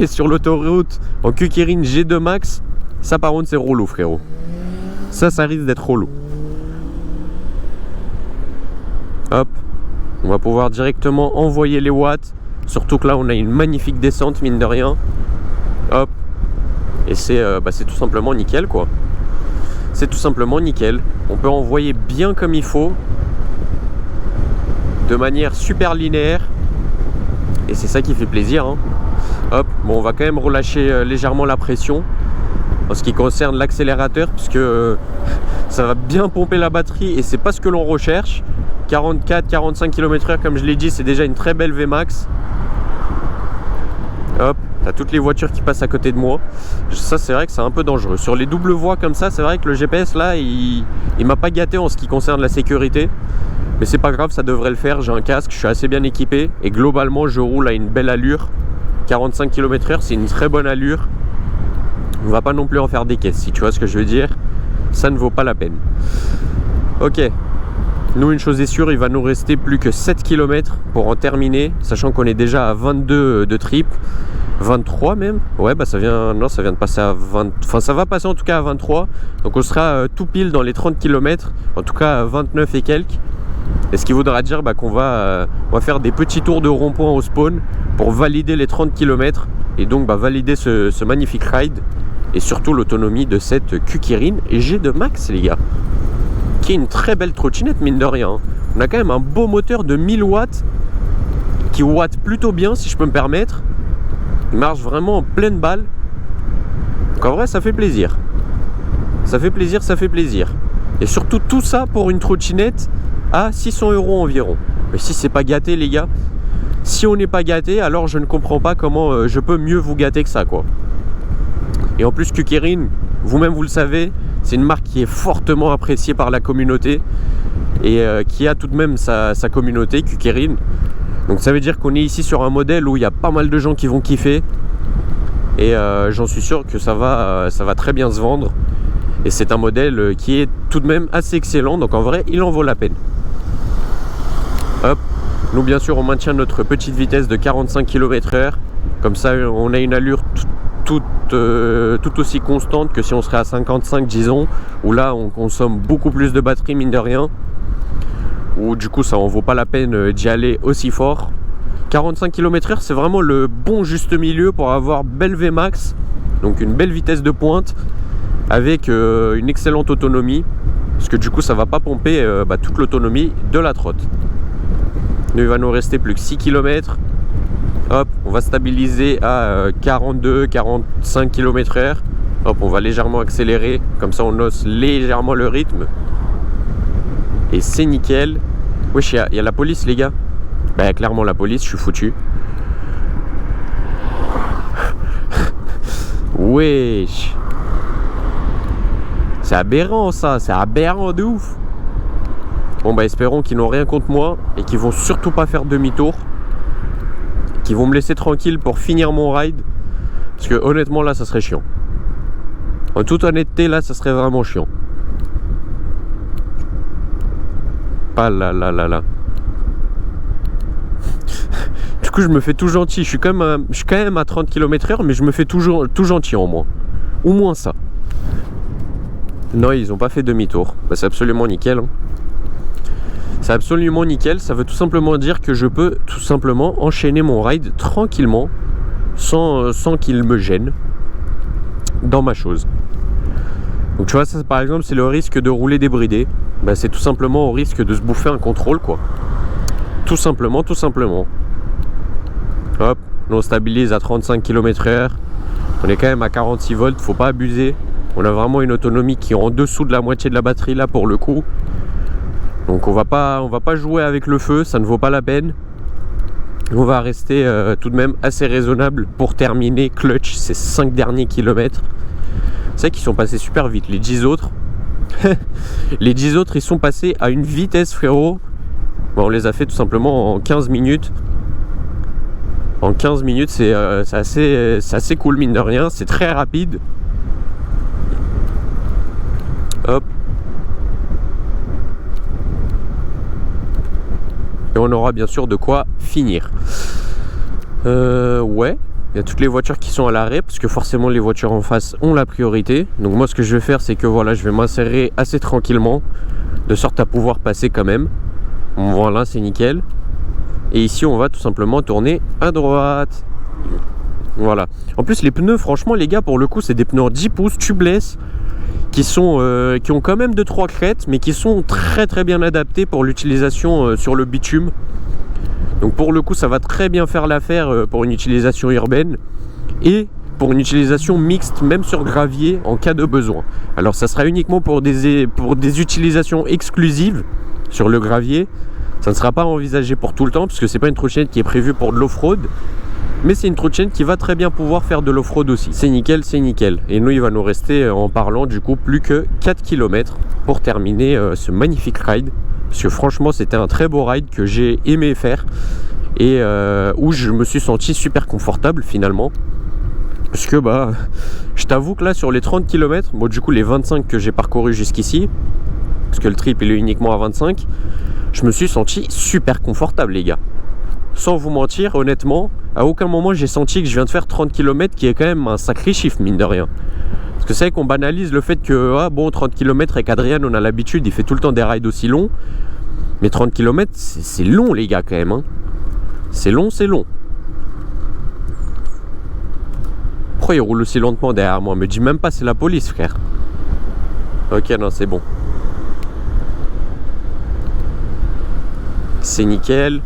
sur l'autoroute en Kukirin G2 Max, ça par contre c'est relou, frérot. Ça risque d'être relou. Hop, on va pouvoir directement envoyer les watts. Surtout que là on a une magnifique descente, mine de rien. Hop, et c'est tout simplement nickel, quoi. C'est tout simplement nickel. On peut envoyer bien comme il faut, de manière super linéaire. Et c'est ça qui fait plaisir, hein. Hop, bon, on va quand même relâcher légèrement la pression en ce qui concerne l'accélérateur, puisque ça va bien pomper la batterie et c'est pas ce que l'on recherche. 44-45 km/h, comme je l'ai dit, c'est déjà une très belle Vmax. Hop, t'as toutes les voitures qui passent à côté de moi. Ça, c'est vrai que c'est un peu dangereux. Sur les doubles voies comme ça, c'est vrai que le GPS là, il m'a pas gâté en ce qui concerne la sécurité. Mais c'est pas grave, ça devrait le faire. J'ai un casque, je suis assez bien équipé et globalement, je roule à une belle allure. 45 km/h, c'est une très bonne allure. On va pas non plus en faire des caisses, si tu vois ce que je veux dire. Ça ne vaut pas la peine. Ok. Nous, une chose est sûre, il va nous rester plus que 7 km pour en terminer, sachant qu'on est déjà à 22 de trip, 23 même. Ouais, bah ça vient de passer à 20, enfin ça va passer en tout cas à 23. Donc on sera tout pile dans les 30 km, en tout cas à 29 et quelques. Et ce qui voudra dire qu'on va faire des petits tours de rond-point au spawn pour valider les 30 km et donc valider ce magnifique ride et surtout l'autonomie de cette Kukirin G2 Max, les gars. Qui est une très belle trottinette, mine de rien. On a quand même un beau moteur de 1000 watts qui watt plutôt bien, si je peux me permettre. Il marche vraiment en pleine balle. Donc en vrai, ça fait plaisir. Ça fait plaisir, ça fait plaisir. Et surtout tout ça pour une trottinette à 600 € environ. Mais si c'est pas gâté, les gars, si on n'est pas gâté, alors je ne comprends pas comment je peux mieux vous gâter que ça, quoi. Et en plus, Kukirin, vous-même vous le savez, c'est une marque qui est fortement appréciée par la communauté et qui a tout de même sa communauté, Kukirin. Donc ça veut dire qu'on est ici sur un modèle où il y a pas mal de gens qui vont kiffer et j'en suis sûr que ça va très bien se vendre. Et c'est un modèle qui est tout de même assez excellent, donc en vrai, il en vaut la peine. Hop, nous bien sûr, on maintient notre petite vitesse de 45 km/h. Comme ça, on a une allure tout aussi constante que si on serait à 55, disons, où là on consomme beaucoup plus de batterie, mine de rien, où du coup ça en vaut pas la peine d'y aller aussi fort. 45 km/h, c'est vraiment le bon juste milieu pour avoir belle Vmax, donc une belle vitesse de pointe avec une excellente autonomie, parce que du coup ça va pas pomper toute l'autonomie de la trotte. Il va nous rester plus que 6 km. Hop, on va stabiliser à 42-45 km/h. Hop, on va légèrement accélérer, comme ça on hausse légèrement le rythme. Et c'est nickel. Wesh, il y a la police, les gars. Bah clairement la police, je suis foutu. Wesh. C'est aberrant ça, c'est aberrant de ouf. Bon espérons qu'ils n'ont rien contre moi et qu'ils vont surtout pas faire demi-tour. Qui vont me laisser tranquille pour finir mon ride, parce que honnêtement là ça serait chiant. En toute honnêteté là ça serait vraiment chiant. Ah là là là là. Du coup je me fais tout gentil. Je suis quand même à 30 km/h, mais je me fais toujours tout gentil en moi. Au moins ça. Non, ils ont pas fait demi-tour. C'est absolument nickel, hein. C'est absolument nickel, ça veut tout simplement dire que je peux tout simplement enchaîner mon ride tranquillement sans qu'il me gêne dans ma chose. Donc tu vois, ça par exemple c'est le risque de rouler débridé, c'est tout simplement au risque de se bouffer un contrôle, quoi. Tout simplement. Hop, on stabilise à 35 km/h, on est quand même à 46 volts, faut pas abuser. On a vraiment une autonomie qui est en dessous de la moitié de la batterie là pour le coup. Donc on va pas jouer avec le feu, ça ne vaut pas la peine. On va rester tout de même assez raisonnable pour terminer clutch ces 5 derniers kilomètres. C'est vrai qu'ils sont passés super vite, les 10 autres. Les 10 autres, ils sont passés à une vitesse, frérot. On les a fait tout simplement en 15 minutes. En 15 minutes, c'est assez cool, mine de rien. C'est très rapide. Hop. Et on aura bien sûr de quoi finir. Ouais. Il y a toutes les voitures qui sont à l'arrêt, parce que forcément les voitures en face ont la priorité. Donc moi ce que je vais faire, c'est que voilà, je vais m'insérer assez tranquillement, de sorte à pouvoir passer quand même. Voilà, c'est nickel. Et ici on va tout simplement tourner à droite. Voilà. En plus les pneus, franchement les gars, pour le coup c'est des pneus en 10 pouces tubeless qui ont quand même 2-3 crêtes, mais qui sont très très bien adaptés pour l'utilisation sur le bitume. Donc pour le coup ça va très bien faire l'affaire pour une utilisation urbaine et pour une utilisation mixte même sur gravier en cas de besoin. Alors ça sera uniquement pour des utilisations exclusives sur le gravier. Ça ne sera pas envisagé pour tout le temps parce que c'est pas une trottinette qui est prévue pour de l'off-road. Mais c'est une trottinette qui va très bien pouvoir faire de l'off-road aussi. C'est nickel, c'est nickel. Et nous il va nous rester en parlant du coup plus que 4 km pour terminer ce magnifique ride. Parce que franchement c'était un très beau ride que j'ai aimé faire et où je me suis senti super confortable finalement. Parce que bah je t'avoue que là sur les 30 km, bon du coup les 25 que j'ai parcouru jusqu'ici, parce que le trip il est uniquement à 25, je me suis senti super confortable les gars. Sans vous mentir, honnêtement, à aucun moment j'ai senti que je viens de faire 30 km qui est quand même un sacré chiffre mine de rien. Parce que c'est vrai qu'on banalise le fait que 30 km avec Adrien on a l'habitude, il fait tout le temps des rides aussi longs. Mais 30 km c'est long les gars quand même hein. C'est long, c'est long. Pourquoi il roule aussi lentement derrière moi? Me dis même pas c'est la police frère. Ok non c'est bon. C'est nickel.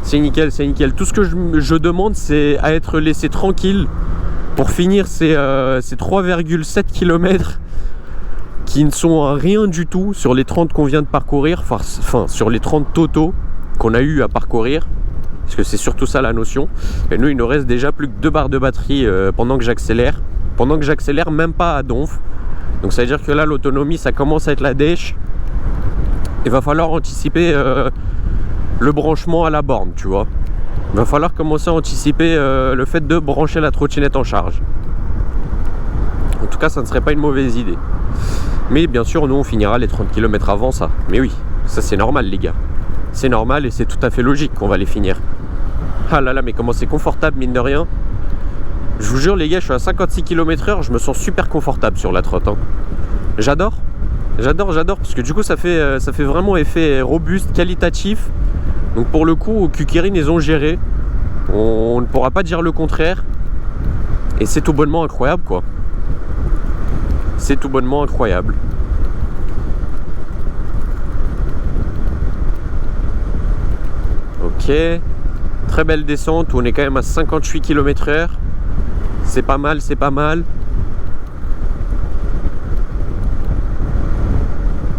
C'est nickel, c'est nickel. Tout ce que je demande c'est à être laissé tranquille pour finir ces 3,7 km qui ne sont rien du tout sur les 30 qu'on vient de parcourir, enfin sur les 30 totaux qu'on a eu à parcourir, parce que c'est surtout ça la notion. Et nous il nous reste déjà plus que 2 barres de batterie pendant que j'accélère même pas à donf. Donc ça veut dire que là l'autonomie ça commence à être la dèche. Il va falloir anticiper le branchement à la borne, tu vois. Il va falloir commencer à anticiper le fait de brancher la trottinette en charge. En tout cas, ça ne serait pas une mauvaise idée. Mais bien sûr, nous, on finira les 30 km avant ça. Mais oui, ça c'est normal, les gars. C'est normal et c'est tout à fait logique qu'on va les finir. Ah là là, mais comment c'est confortable, mine de rien. Je vous jure, les gars, je suis à 56 km/h, je me sens super confortable sur la trotte. Hein. J'adore, parce que du coup, ça fait vraiment effet robuste, qualitatif. Donc pour le coup, Kukirin, ils ont géré. On ne pourra pas dire le contraire. Et c'est tout bonnement incroyable, quoi. C'est tout bonnement incroyable. Ok. Très belle descente où on est quand même à 58 km/h. C'est pas mal, c'est pas mal.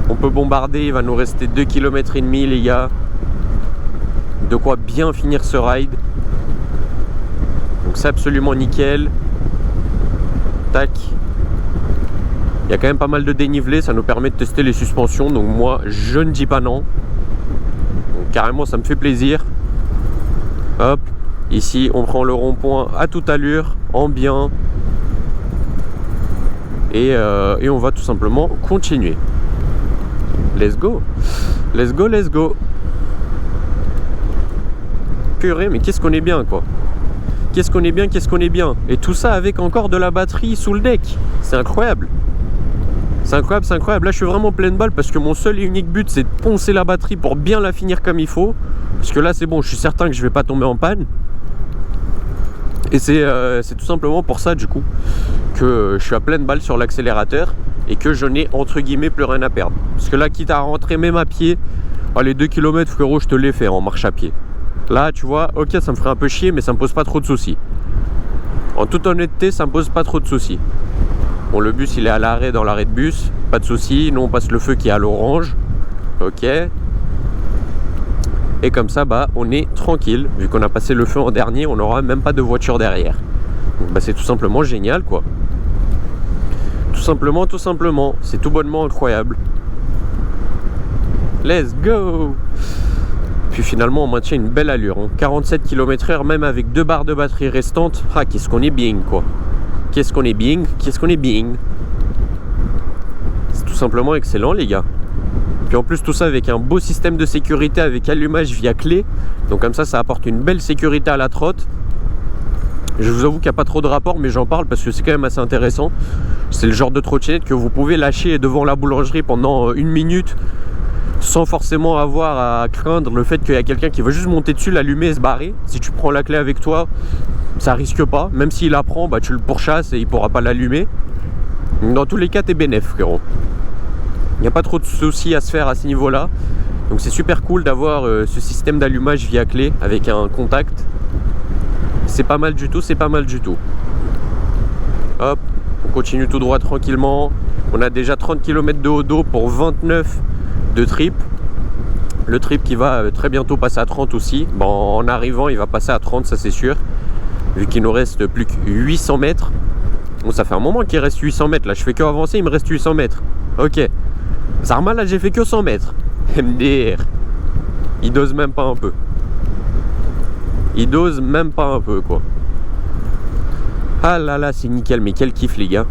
On peut bombarder, il va nous rester 2,5 km les gars. De quoi bien finir ce ride. Donc c'est absolument nickel. Tac. Il y a quand même pas mal de dénivelé, ça nous permet de tester les suspensions. Donc moi je ne dis pas non. Donc carrément ça me fait plaisir. Hop. Ici on prend le rond-point à toute allure, en bien. Et on va tout simplement continuer. Let's go. Let's go, let's go. Purée, mais qu'est-ce qu'on est bien, quoi. Qu'est-ce qu'on est bien, qu'est-ce qu'on est bien. Et tout ça avec encore de la batterie sous le deck. C'est incroyable. C'est incroyable, c'est incroyable. Là, je suis vraiment pleine balle parce que mon seul et unique but, c'est de poncer la batterie pour bien la finir comme il faut. Parce que là, c'est bon, je suis certain que je vais pas tomber en panne. Et c'est tout simplement pour ça, du coup, que je suis à pleine balle sur l'accélérateur et que je n'ai, entre guillemets, plus rien à perdre. Parce que là, quitte à rentrer même à pied, les 2 km, frérot, je te l'ai fait en marche à pied. Là, tu vois, ok, ça me ferait un peu chier, mais ça me pose pas trop de soucis. En toute honnêteté, ça me pose pas trop de soucis. Bon, le bus, il est à l'arrêt, dans l'arrêt de bus, pas de soucis. Nous, on passe le feu qui est à l'orange. Ok. Et comme ça, bah, on est tranquille. Vu qu'on a passé le feu en dernier, on n'aura même pas de voiture derrière. Donc, bah, c'est tout simplement génial, quoi. Tout simplement. C'est tout bonnement incroyable. Let's go! puis finalement on maintient une belle allure, hein. 47 km/h même avec 2 barres de batterie restantes. Ah, qu'est-ce qu'on est bien quoi. Qu'est-ce qu'on est bien, qu'est-ce qu'on est bien. C'est tout simplement excellent les gars. Puis en plus tout ça avec un beau système de sécurité avec allumage via clé. Donc comme ça apporte une belle sécurité à la trotte. Je vous avoue qu'il n'y a pas trop de rapport, mais j'en parle parce que c'est quand même assez intéressant. C'est le genre de trottinette que vous pouvez lâcher devant la boulangerie pendant 1 minute sans forcément avoir à craindre le fait qu'il y a quelqu'un qui va juste monter dessus, l'allumer et se barrer. Si tu prends la clé avec toi, ça risque pas. Même s'il la prend, bah, tu le pourchasses et il pourra pas l'allumer. Dans tous les cas, t'es bénef, frérot. Il n'y a pas trop de soucis à se faire à ce niveau-là. Donc c'est super cool d'avoir ce système d'allumage via clé avec un contact. C'est pas mal du tout, c'est pas mal du tout. Hop, on continue tout droit tranquillement. On a déjà 30 km de haut dos pour 29 de trip. Le trip qui va très bientôt passer à 30 aussi. Bon, en arrivant, il va passer à 30, ça c'est sûr. Vu qu'il nous reste plus que 800 mètres. Bon, ça fait un moment qu'il reste 800 mètres. Là, je fais que avancer, il me reste 800 mètres. Ok. Zarma, là, j'ai fait que 100 mètres. MDR. Il dose même pas un peu. Il dose même pas un peu quoi. Ah là là, c'est nickel, mais quel kiff les gars.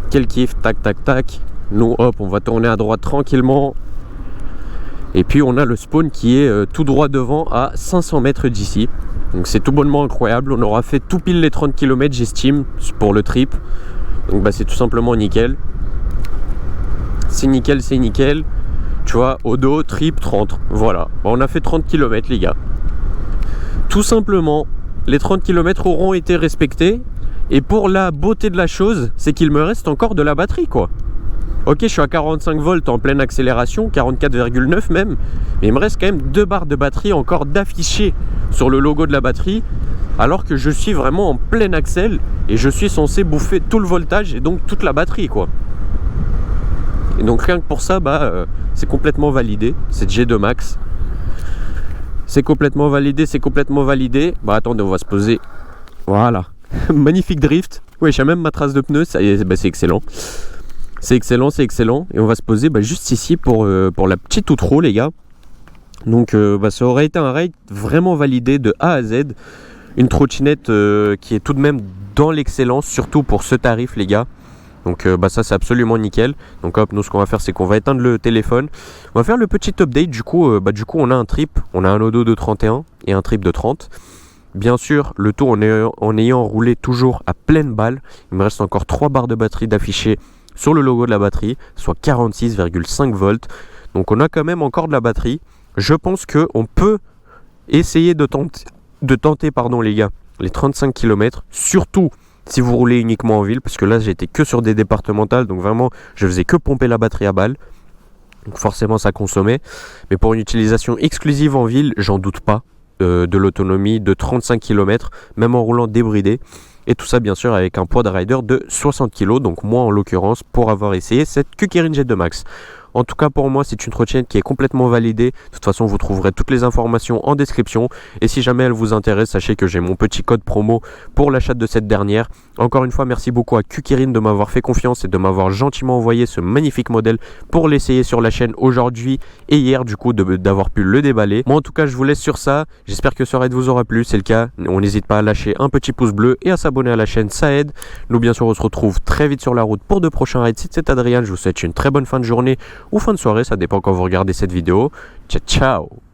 Quel kiff, tac tac tac. Nous hop, on va tourner à droite tranquillement. Et puis on a le spawn qui est tout droit devant à 500 mètres d'ici. Donc c'est tout bonnement incroyable. On aura fait tout pile les 30 km j'estime pour le trip. Donc bah c'est tout simplement nickel. C'est nickel, c'est nickel. Tu vois, au dos, trip 30. Voilà, on a fait 30 km les gars. Tout simplement, les 30 km auront été respectés. Et pour la beauté de la chose, c'est qu'il me reste encore de la batterie quoi. Ok, je suis à 45 volts en pleine accélération, 44,9 même. Mais il me reste quand même 2 barres de batterie encore d'afficher sur le logo de la batterie. Alors que je suis vraiment en plein accel. Et je suis censé bouffer tout le voltage et donc toute la batterie quoi. Et donc rien que pour ça, bah, c'est complètement validé. C'est G2 Max. C'est complètement validé, c'est complètement validé. Bah attendez, on va se poser. Voilà. Magnifique drift. Oui, j'ai même ma trace de pneu. Ça y est, bah, c'est excellent. C'est excellent, c'est excellent. Et on va se poser bah, juste ici pour la petite outro, les gars. Donc bah, ça aurait été un ride vraiment validé de A à Z. Une trottinette qui est tout de même dans l'excellence, surtout pour ce tarif, les gars. Donc bah ça c'est absolument nickel. Donc hop, nous ce qu'on va faire c'est qu'on va éteindre le téléphone. On va faire le petit update du coup on a un trip, on a un odo de 31 et un trip de 30. Bien sûr le tout en ayant roulé toujours à pleine balle. Il me reste encore 3 barres de batterie d'afficher sur le logo de la batterie, soit 46,5 volts. Donc on a quand même encore de la batterie. Je pense qu'on peut essayer de tenter pardon les gars, les 35 km, surtout si vous roulez uniquement en ville, parce que là j'étais que sur des départementales, donc vraiment je faisais que pomper la batterie à balle, donc forcément ça consommait. Mais pour une utilisation exclusive en ville, j'en doute pas de l'autonomie de 35 km, même en roulant débridé. Et tout ça bien sûr avec un poids de rider de 60 kg, donc moi en l'occurrence pour avoir essayé cette Kukirin G2 Max. En tout cas pour moi c'est une trottinette qui est complètement validée. De toute façon vous trouverez toutes les informations en description. Et si jamais elle vous intéresse, sachez que j'ai mon petit code promo pour l'achat de cette dernière. Encore une fois merci beaucoup à Kukirin de m'avoir fait confiance et de m'avoir gentiment envoyé ce magnifique modèle pour l'essayer sur la chaîne aujourd'hui et hier du coup d'avoir pu le déballer. Moi en tout cas je vous laisse sur ça. J'espère que ce raid vous aura plu. C'est le cas, on n'hésite pas à lâcher un petit pouce bleu et à s'abonner à la chaîne, ça aide. Nous bien sûr on se retrouve très vite sur la route pour de prochains raids. C'est Adrien, je vous souhaite une très bonne fin de journée ou fin de soirée, ça dépend quand vous regardez cette vidéo. Ciao ciao.